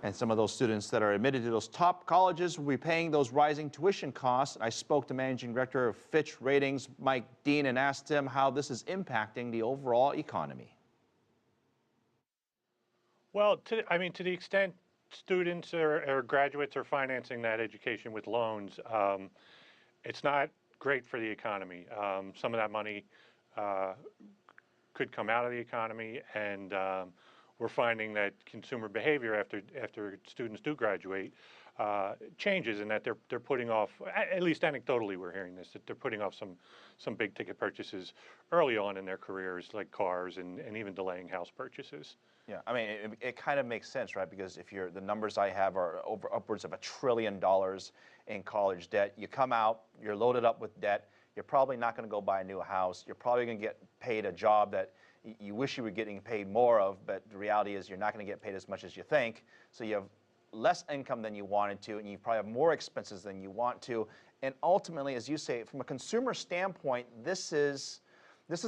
And some of those students that are admitted to those top colleges will be paying those rising tuition costs. I spoke to Managing Director of Fitch Ratings, Micheal Dean, and asked him how this is impacting the overall economy. Well, to the extent students or graduates are financing that education with loans, it's not great for the economy. Some of that money could come out of the economy, and we're finding that consumer behavior after students do graduate changes, and that they're putting off, at least anecdotally we're hearing this, that they're putting off some big ticket purchases early on in their careers, like cars, and even delaying house purchases. Yeah, I mean, it kind of makes sense, right? Because if the numbers I have are upwards of $1 trillion in college debt, you come out, you're loaded up with debt, you're probably not going to go buy a new house, you're probably going to get paid a job that you wish you were getting paid more of, but the reality is you're not going to get paid as much as you think, so you have less income than you wanted to, and you probably have more expenses than you want to, and ultimately, as you say, from a consumer standpoint, this is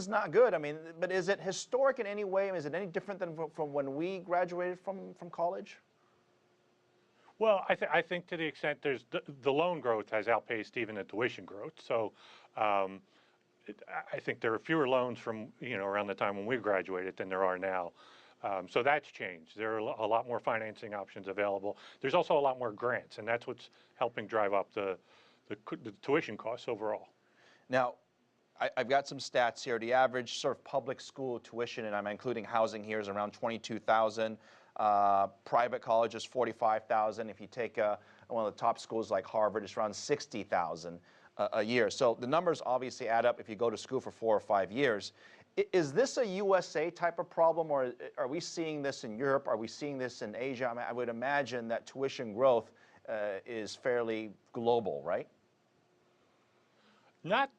not good. I mean, but is it historic in any way? Is it any different than from when we graduated from college? Well, I think to the extent there's the loan growth has outpaced even the tuition growth. So I think there are fewer loans from around the time when we graduated than there are now. So that's changed. There are a lot more financing options available. There's also a lot more grants, and that's what's helping drive up the tuition costs overall. Now, I've got some stats here. The average sort of public school tuition, and I'm including housing here, is around $22,000. Private college is $45,000. If you take one of the top schools like Harvard, it's around $60,000 a year. So the numbers obviously add up if you go to school for 4 or 5 years. Is this a USA type of problem, or are we seeing this in Europe? Are we seeing this in Asia? I mean, I would imagine that tuition growth is fairly global, right? Not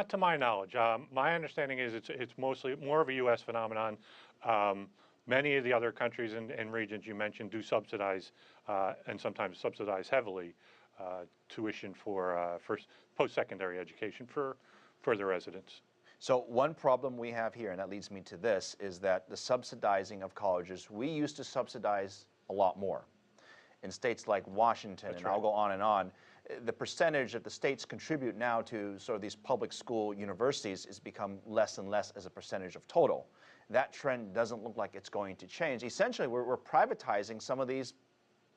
to my knowledge. My understanding is it's mostly more of a U.S. phenomenon. Many of the other countries and regions you mentioned do subsidize, and sometimes subsidize heavily, tuition for post-secondary education for their residents. So one problem we have here, and that leads me to this, is that the subsidizing of colleges, we used to subsidize a lot more. In states like Washington, That's and right. I'll go on and on, the percentage that the states contribute now to sort of these public school universities has become less and less as a percentage of total. That trend doesn't look like it's going to change. Essentially, we're privatizing some of these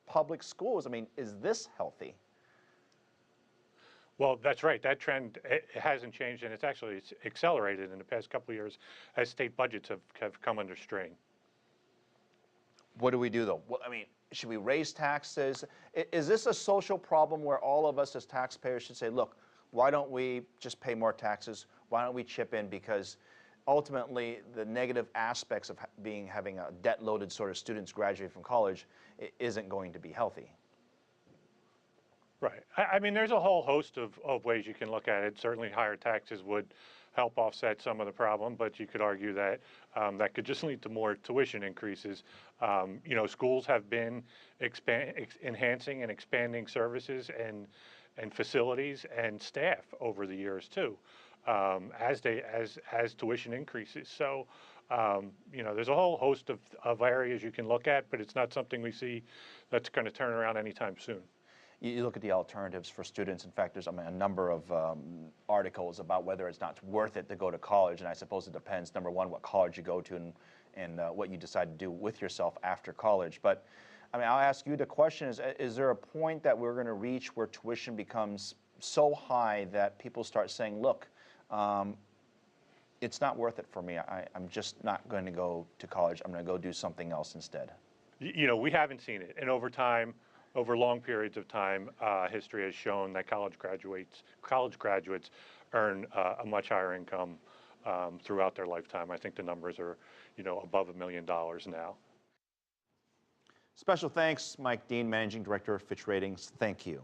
public schools. I mean, is this healthy? Well, that's right. That trend it hasn't changed, and it's accelerated in the past couple of years as state budgets have come under strain. What do we do, though? Well, I mean, should we raise taxes? Is this a social problem where all of us as taxpayers should say, look, why don't we just pay more taxes? Why don't we chip in? Because ultimately, the negative aspects of having a debt-loaded sort of students graduate from college isn't going to be healthy. Right. I mean, there's a whole host of ways you can look at it. Certainly higher taxes would help offset some of the problem, but you could argue that that could just lead to more tuition increases. Schools have been enhancing and expanding services and facilities and staff over the years too, as tuition increases. So there's a whole host of areas you can look at, but it's not something we see that's going to turn around anytime soon. You look at the alternatives for students. In fact, there's a number of articles about whether it's not worth it to go to college, and I suppose it depends, number one, what college you go to and what you decide to do with yourself after college. But I mean, I'll ask you the question, is there a point that we're going to reach where tuition becomes so high that people start saying, look, it's not worth it for me. I'm just not going to go to college. I'm going to go do something else instead? We haven't seen it, and over long periods of time, history has shown that college graduates earn a much higher income throughout their lifetime. I think the numbers are, above $1 million now. Special thanks, Micheal Dean, Managing Director of Fitch Ratings. Thank you.